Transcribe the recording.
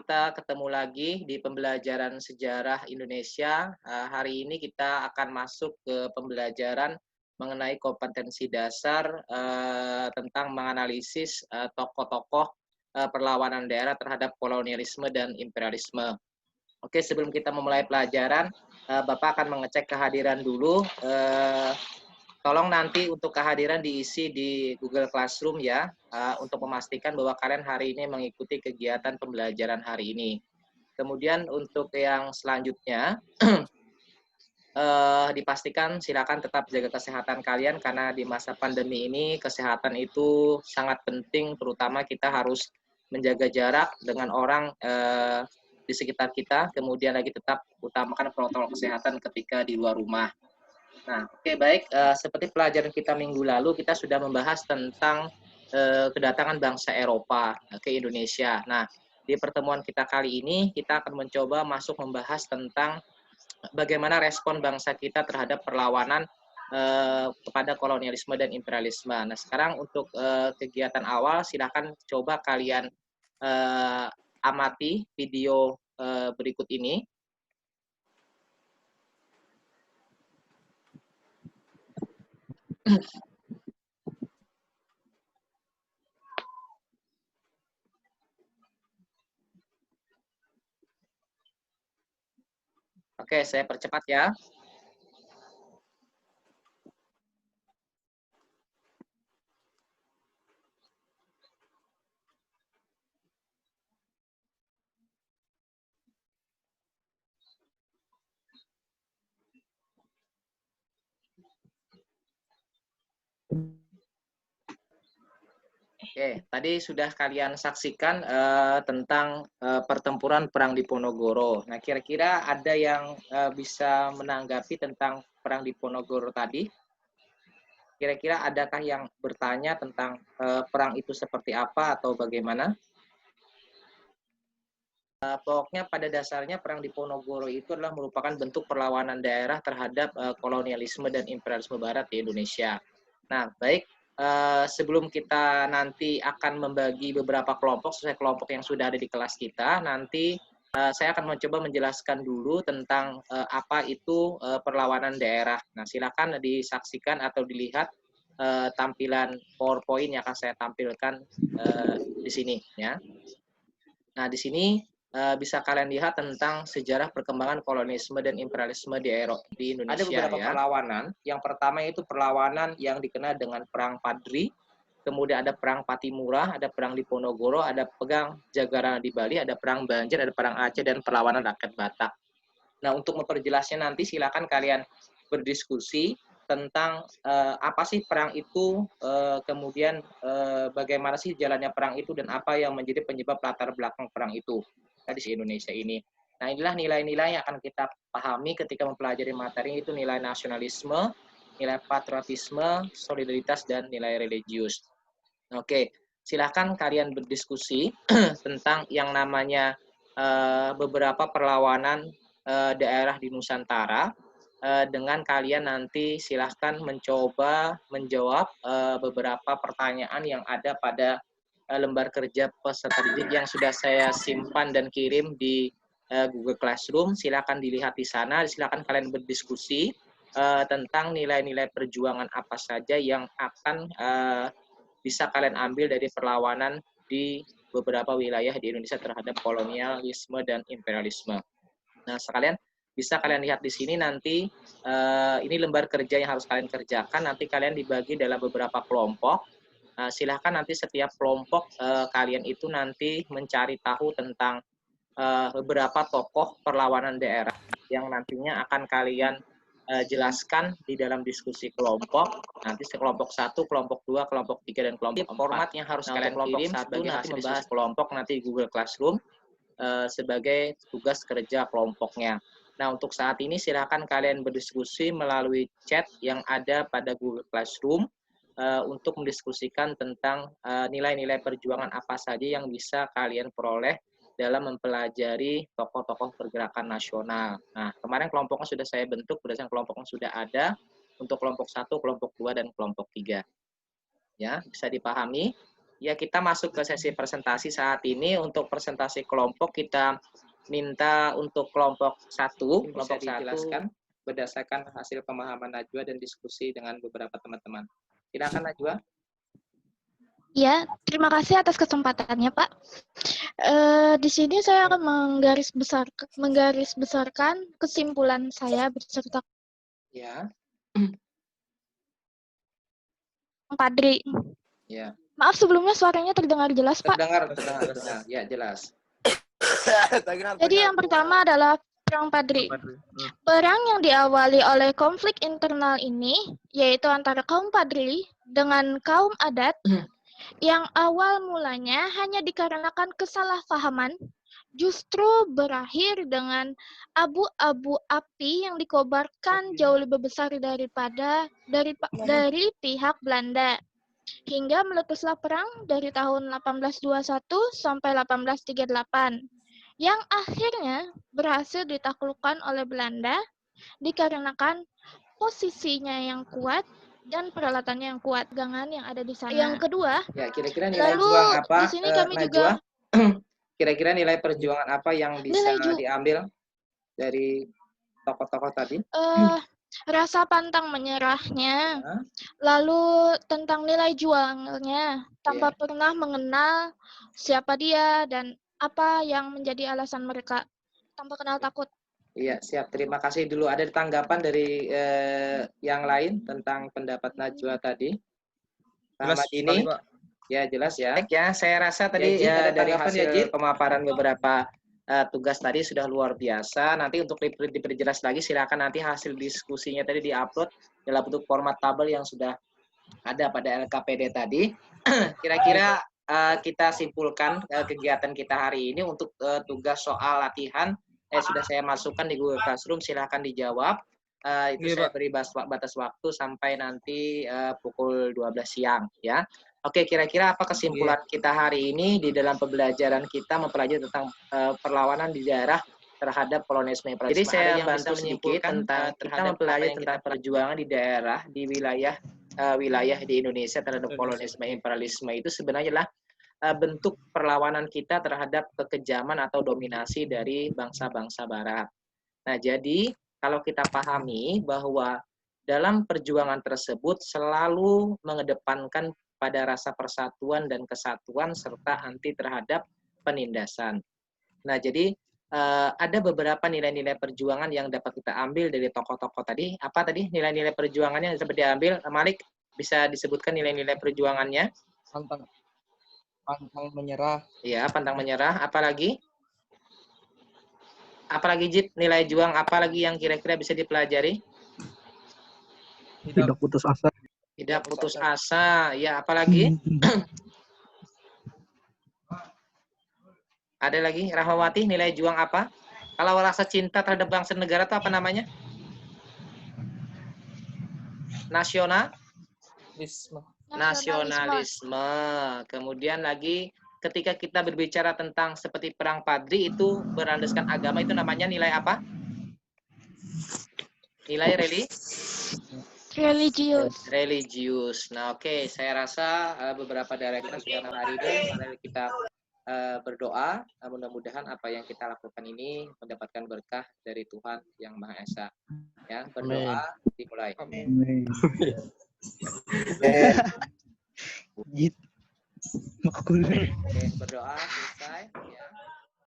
kita ketemu lagi di pembelajaran sejarah Indonesia. Hari ini kita akan masuk ke pembelajaran mengenai kompetensi dasar tentang menganalisis tokoh-tokoh perlawanan daerah terhadap kolonialisme dan imperialisme. Oke, sebelum kita memulai pelajaran, Bapak akan mengecek kehadiran dulu. Tolong nanti untuk kehadiran diisi di Google Classroom ya, untuk memastikan bahwa kalian hari ini mengikuti kegiatan pembelajaran hari ini. Kemudian untuk yang selanjutnya, dipastikan silakan tetap jaga kesehatan kalian karena di masa pandemi ini kesehatan itu sangat penting, terutama kita harus menjaga jarak dengan orang di sekitar kita, kemudian lagi tetap utamakan protokol kesehatan ketika di luar rumah. Nah, oke baik, seperti pelajaran kita minggu lalu, kita sudah membahas tentang kedatangan bangsa Eropa ke Indonesia. Nah, di pertemuan kita kali ini, kita akan mencoba masuk membahas tentang bagaimana respon bangsa kita terhadap perlawanan kepada kolonialisme dan imperialisme. Nah, sekarang untuk kegiatan awal, silakan coba kalian amati video berikut ini. Oke, saya percepat ya. Oke, tadi sudah kalian saksikan tentang pertempuran Perang Diponegoro. Nah, kira-kira ada yang bisa menanggapi tentang Perang Diponegoro tadi? Kira-kira adakah yang bertanya tentang perang itu seperti apa atau bagaimana? Pokoknya pada dasarnya Perang Diponegoro itu adalah merupakan bentuk perlawanan daerah terhadap kolonialisme dan imperialisme Barat di Indonesia. Nah, baik, sebelum kita nanti akan membagi beberapa kelompok sesuai kelompok yang sudah ada di kelas kita, nanti saya akan mencoba menjelaskan dulu tentang apa itu perlawanan daerah. Nah, silakan disaksikan atau dilihat tampilan PowerPoint yang akan saya tampilkan di sini ya. Nah, di sini bisa kalian lihat tentang sejarah perkembangan kolonialisme dan imperialisme di Indonesia. Ada beberapa perlawanan. Yang pertama itu perlawanan yang dikenal dengan Perang Padri, kemudian ada Perang Patimura, ada Perang Diponegoro, ada Perang Jagarana di Bali, ada Perang Banjar, ada Perang Aceh, dan perlawanan rakyat Batak. Nah, untuk memperjelasnya nanti silakan kalian berdiskusi tentang apa sih perang itu, kemudian bagaimana sih jalannya perang itu, dan apa yang menjadi penyebab latar belakang perang itu di Indonesia ini. Nah, inilah nilai-nilai yang akan kita pahami ketika mempelajari materi itu, nilai nasionalisme, nilai patriotisme, solidaritas, dan nilai religius. Oke, silakan kalian berdiskusi tentang yang namanya beberapa perlawanan daerah di Nusantara. Dengan kalian nanti silahkan mencoba menjawab beberapa pertanyaan yang ada pada lembar kerja peserta didik yang sudah saya simpan dan kirim di Google Classroom. Silakan dilihat di sana, silakan kalian berdiskusi tentang nilai-nilai perjuangan apa saja yang akan bisa kalian ambil dari perlawanan di beberapa wilayah di Indonesia terhadap kolonialisme dan imperialisme. Nah, sekalian bisa kalian lihat di sini nanti ini lembar kerja yang harus kalian kerjakan. Nanti kalian dibagi dalam beberapa kelompok. Silahkan nanti setiap kelompok kalian itu nanti mencari tahu tentang beberapa tokoh perlawanan daerah yang nantinya akan kalian jelaskan di dalam diskusi kelompok. Nanti kelompok 1, kelompok 2, kelompok 3, dan kelompok 4. Format yang harus kalian kirim sebagai hasil membahas kelompok nanti Google Classroom sebagai tugas kerja kelompoknya. Nah, untuk saat ini silakan kalian berdiskusi melalui chat yang ada pada Google Classroom untuk mendiskusikan tentang nilai-nilai perjuangan apa saja yang bisa kalian peroleh dalam mempelajari tokoh-tokoh pergerakan nasional. Nah, kemarin kelompoknya sudah saya bentuk berdasarkan kelompok yang sudah ada untuk kelompok 1, kelompok 2, dan kelompok 3. Ya, bisa dipahami? Ya, kita masuk ke sesi presentasi saat ini. Untuk presentasi kelompok kita minta untuk kelompok 1, kelompok dijelaskan berdasarkan hasil pemahaman Najwa dan diskusi dengan beberapa teman-teman. Silakan Najwa. Ya, terima kasih atas kesempatannya, Pak. Di sini saya akan menggarisbesarkan kesimpulan saya beserta Ya. Padri. Ya. Maaf sebelumnya suaranya terdengar jelas, Pak. Terdengar. Ya, jelas. Jadi yang pertama adalah Perang Padri. Perang yang diawali oleh konflik internal ini, yaitu antara kaum Padri dengan kaum adat, yang awal mulanya hanya dikarenakan kesalahpahaman, justru berakhir dengan abu-abu api yang dikobarkan jauh lebih besar dari pihak Belanda. Hingga meletuslah perang dari tahun 1821 sampai 1838, yang akhirnya berhasil ditaklukkan oleh Belanda dikarenakan posisinya yang kuat dan peralatannya yang kuat, gangan yang ada di sana. Yang kedua, ya, kira-kira nilai juang apa? Di sini kami Najwa? juga Kira-kira nilai perjuangan apa yang bisa diambil dari tokoh-tokoh tadi? Rasa pantang menyerahnya, lalu tentang nilai juangnya, tanpa pernah mengenal siapa dia dan apa yang menjadi alasan mereka, tanpa kenal takut. Iya, siap. Terima kasih dulu. Ada tanggapan dari yang lain tentang pendapat Najwa tadi? Jelas ini? Ya, jelas ya. Baik ya, saya rasa tadi dari hasil pemaparan beberapa tugas tadi sudah luar biasa. Nanti untuk diperjelas lagi, silakan nanti hasil diskusinya tadi diupload dalam bentuk format tabel yang sudah ada pada LKPD tadi. Kira-kira kita simpulkan kegiatan kita hari ini untuk tugas soal latihan sudah saya masukkan di Google Classroom, silakan dijawab. Itu saya beri batas waktu sampai nanti pukul 12 siang ya. Oke, kira-kira apa kesimpulan kita hari ini di dalam pembelajaran kita mempelajari tentang perlawanan di daerah terhadap kolonialisme imperialisme. Jadi saya bantu sedikit tentang kita mempelajari tentang perjuangan di daerah di wilayah di Indonesia terhadap kolonialisme imperialisme itu sebenarnya adalah bentuk perlawanan kita terhadap kekejaman atau dominasi dari bangsa-bangsa Barat. Nah, jadi kalau kita pahami bahwa dalam perjuangan tersebut selalu mengedepankan pada rasa persatuan dan kesatuan serta anti terhadap penindasan. Nah, jadi ada beberapa nilai-nilai perjuangan yang dapat kita ambil dari tokoh-tokoh tadi. Apa tadi nilai-nilai perjuangannya yang dapat diambil? Malik, bisa disebutkan nilai-nilai perjuangannya? Pantang menyerah. Iya, pantang menyerah. Apalagi? Apalagi Jit, nilai juang apalagi yang kira-kira bisa dipelajari? Tidak putus asa. Tidak putus asa. Ya, apalagi? Ada lagi? Rahmawati, nilai juang apa? Kalau rasa cinta terhadap bangsa negara itu apa namanya? Nasionalisme. Kemudian lagi ketika kita berbicara tentang seperti perang Padri itu berlandaskan agama, itu namanya nilai apa? Nilai religius. Nah, oke, saya rasa beberapa dari kita sudah hari ini. Mari kita berdoa, mudah-mudahan apa yang kita lakukan ini mendapatkan berkah dari Tuhan yang Maha Esa. Ya, berdoa dimulai. Amin. Oke, berdoa selesai. Ya.